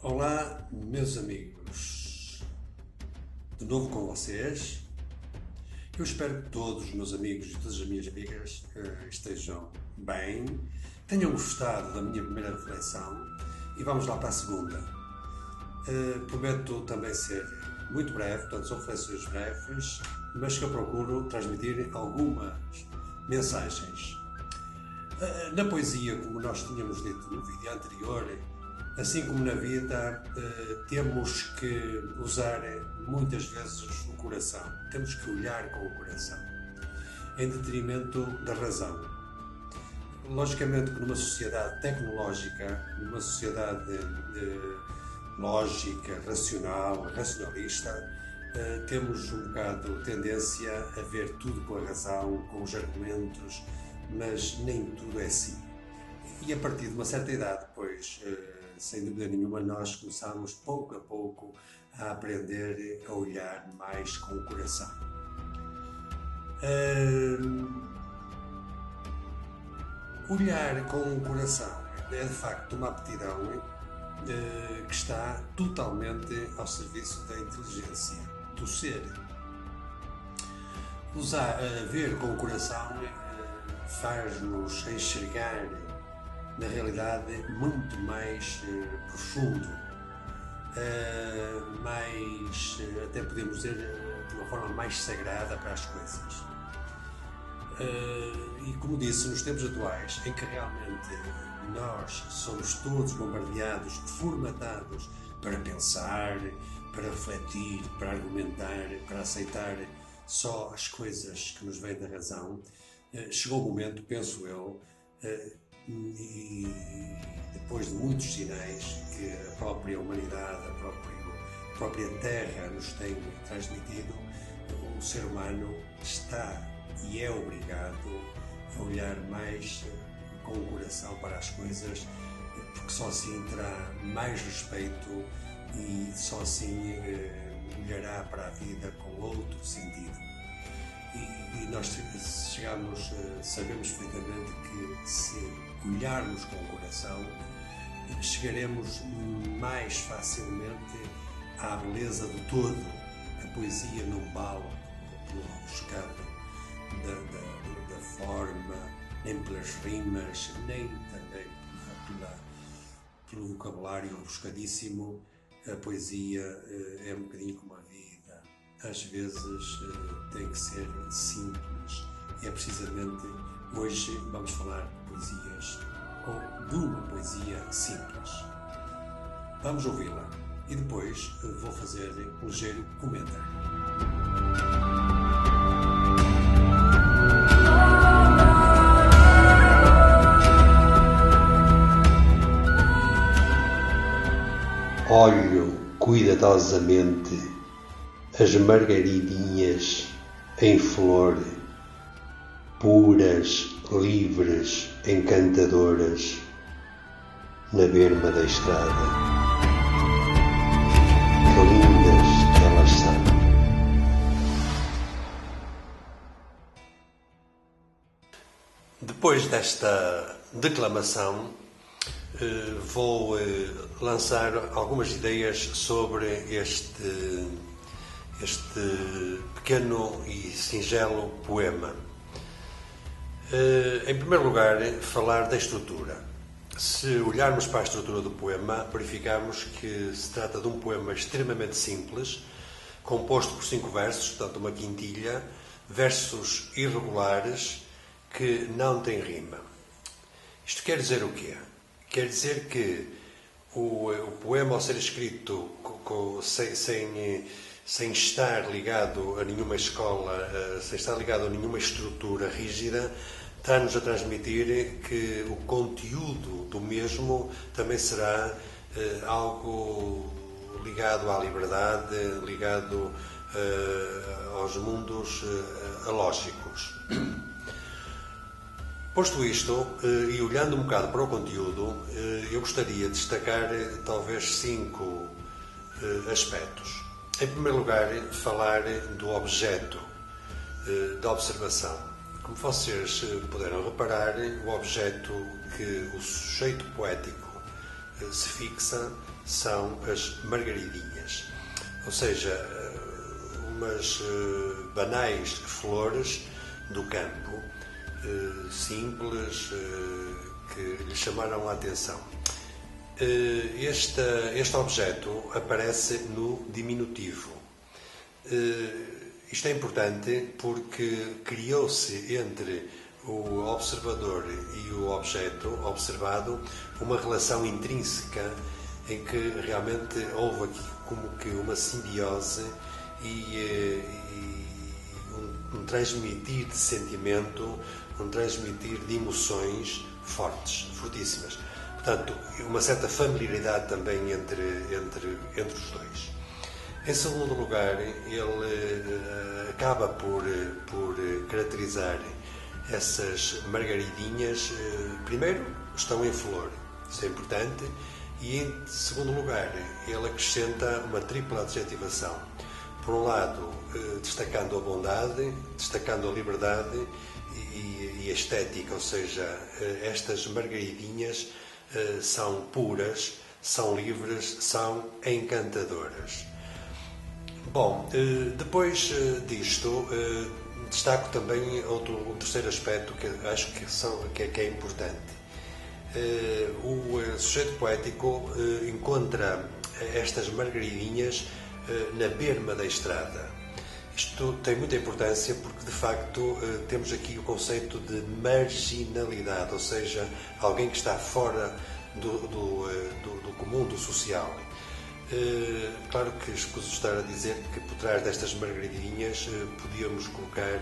Olá, meus amigos, de novo com vocês. Eu espero que todos os meus amigos e todas as minhas amigas estejam bem, tenham gostado da minha primeira reflexão e vamos lá para a segunda. Prometo também ser muito breve, portanto são reflexões breves, mas que eu procuro transmitir algumas mensagens. Na poesia, como nós tínhamos dito no vídeo anterior, assim como na vida, temos que usar muitas vezes o coração, temos que olhar com o coração, em detrimento da razão. Logicamente que numa sociedade tecnológica, numa sociedade lógica, racional, racionalista, temos um bocado tendência a ver tudo com a razão, com os argumentos, mas nem tudo é assim. E a partir de uma certa idade, depois, sem dúvida nenhuma, nós começamos pouco a pouco a aprender a olhar mais com o coração. Olhar com o coração é de facto uma aptidão que está totalmente ao serviço da inteligência, do ser. Ver com o coração faz-nos enxergar na realidade muito mais profundo, até podemos dizer de uma forma mais sagrada para as coisas. E como disse, nos tempos atuais, em que realmente nós somos todos bombardeados, formatados para pensar, para refletir, para argumentar, para aceitar só as coisas que nos vêm da razão, chegou o momento, penso eu, e depois de muitos sinais que a própria humanidade, a própria Terra nos tem transmitido, o ser humano está e é obrigado a olhar mais com o coração para as coisas, porque só assim terá mais respeito e só assim olhará para a vida com outro sentido. E nós sabemos perfeitamente que se olharmos com o coração, chegaremos mais facilmente à beleza do todo. A poesia não vale pelo rebuscado da forma, nem pelas rimas, nem também pelo vocabulário rebuscadíssimo. A poesia é um bocadinho como a vida. Às vezes tem que ser simples. E é precisamente hoje vamos falar de poesias, ou de uma poesia simples. Vamos ouvi-la e depois vou fazer um ligeiro comentário. Olho cuidadosamente as margaridinhas em flor, puras, livres, encantadoras, na berma da estrada. Que lindas elas são. Depois desta declamação, vou lançar algumas ideias sobre este pequeno e singelo poema. Em primeiro lugar, falar da estrutura. Se olharmos para a estrutura do poema, verificamos que se trata de um poema extremamente simples, composto por 5 versos, portanto uma quintilha, versos irregulares que não têm rima. Isto quer dizer o quê? Quer dizer que o poema, ao ser escrito sem estar ligado a nenhuma escola, sem estar ligado a nenhuma estrutura rígida, está-nos a transmitir que o conteúdo do mesmo também será algo ligado à liberdade, ligado aos mundos alógicos. Posto isto, e olhando um bocado para o conteúdo, eu gostaria de destacar talvez 5 aspectos. Em primeiro lugar, falar do objeto da observação. Como vocês puderam reparar, o objeto que o sujeito poético se fixa são as margaridinhas, ou seja, umas banais flores do campo, simples, que lhe chamaram a atenção. Este objeto aparece no diminutivo. Isto é importante porque criou-se entre o observador e o objeto observado uma relação intrínseca em que realmente houve aqui como que uma simbiose e um transmitir de sentimento, um transmitir de emoções fortíssimas. Portanto, uma certa familiaridade também entre os dois. Em segundo lugar, ele acaba por caracterizar essas margaridinhas. Primeiro, estão em flor, isso é importante, e em segundo lugar, ele acrescenta uma tripla adjetivação. Por um lado, destacando a bondade, destacando a liberdade e a estética, ou seja, estas margaridinhas são puras, são livres, são encantadoras. Bom, depois disto, destaco também um terceiro aspecto que acho que é importante. O sujeito poético encontra estas margaridinhas na berma da estrada. Isto tem muita importância porque, de facto, temos aqui o conceito de marginalidade, ou seja, alguém que está fora do comum, do social. Claro que escuso estar a dizer que por trás destas margaridinhas podíamos colocar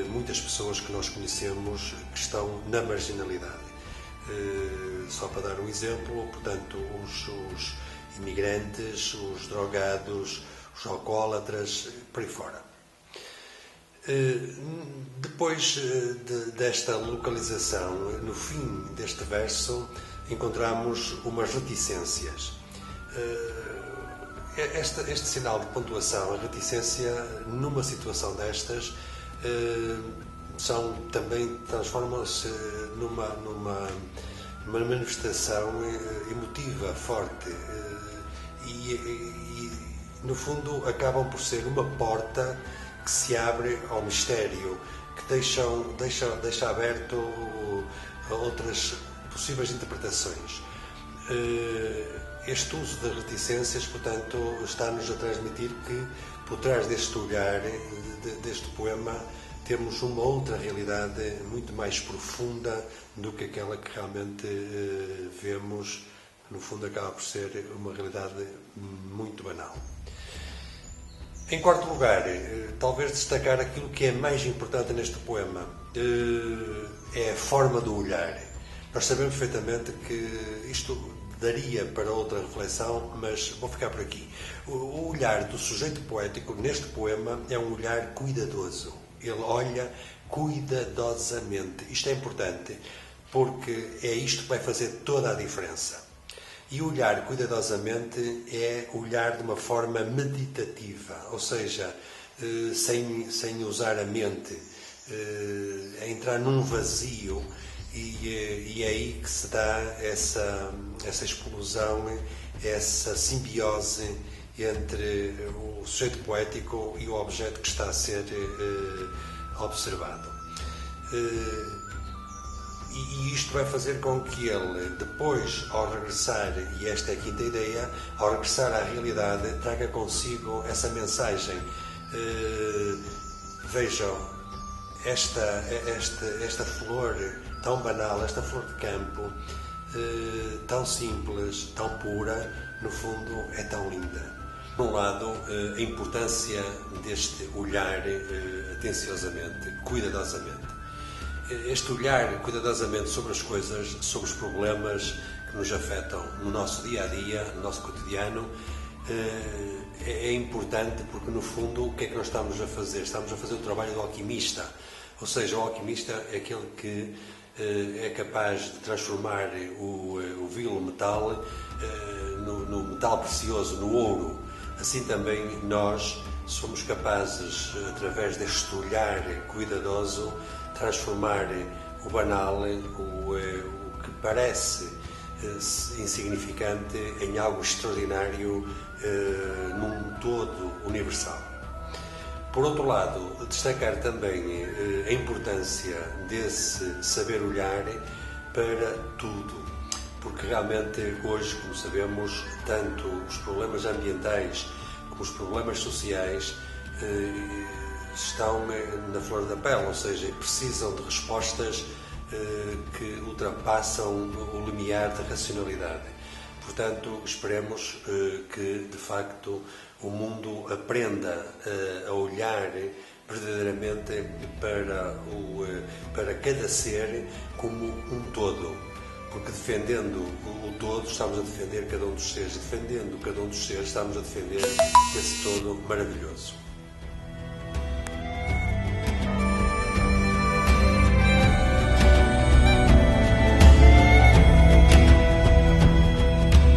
muitas pessoas que nós conhecemos que estão na marginalidade. Só para dar um exemplo, portanto, os imigrantes, os drogados, os alcoólatras, por aí fora. Depois desta localização, no fim deste verso, encontramos umas reticências. Este sinal de pontuação, a reticência, numa situação destas, transformam-se numa manifestação emotiva forte e, no fundo, acabam por ser uma porta que se abre ao mistério, que deixa aberto a outras possíveis interpretações. Este uso das reticências, portanto, está-nos a transmitir que, por trás deste olhar, deste poema, temos uma outra realidade muito mais profunda do que aquela que realmente vemos. No fundo, acaba por ser uma realidade muito banal. Em quarto lugar, talvez destacar aquilo que é mais importante neste poema, é a forma do olhar. Nós sabemos perfeitamente que isto daria para outra reflexão, mas vou ficar por aqui. O olhar do sujeito poético neste poema é um olhar cuidadoso. Ele olha cuidadosamente. Isto é importante porque é isto que vai fazer toda a diferença. E olhar cuidadosamente é olhar de uma forma meditativa, ou seja, sem usar a mente, é entrar num vazio e é aí que se dá essa explosão, essa simbiose entre o sujeito poético e o objeto que está a ser observado. E isto vai fazer com que ele, depois, ao regressar, e esta é a quinta ideia, ao regressar à realidade, traga consigo essa mensagem. Vejam, esta flor tão banal, esta flor de campo, tão simples, tão pura, no fundo é tão linda. Por um lado, a importância deste olhar atenciosamente, cuidadosamente. Este olhar cuidadosamente sobre as coisas, sobre os problemas que nos afetam no nosso dia-a-dia, no nosso cotidiano, é importante porque, no fundo, o que é que nós estamos a fazer? Estamos a fazer o trabalho do alquimista. Ou seja, o alquimista é aquele que é capaz de transformar o vil metal no metal precioso, no ouro. Assim também nós somos capazes, através deste olhar cuidadoso, transformar o banal, o que parece insignificante em algo extraordinário num todo universal. Por outro lado, destacar também a importância desse saber olhar para tudo, porque realmente hoje, como sabemos, tanto os problemas ambientais como os problemas sociais estão na flor da pele, ou seja, precisam de respostas que ultrapassam o limiar da racionalidade. Portanto, esperemos que, de facto, o mundo aprenda a olhar verdadeiramente para cada ser como um todo, porque defendendo o todo estamos a defender cada um dos seres, defendendo cada um dos seres estamos a defender esse todo maravilhoso.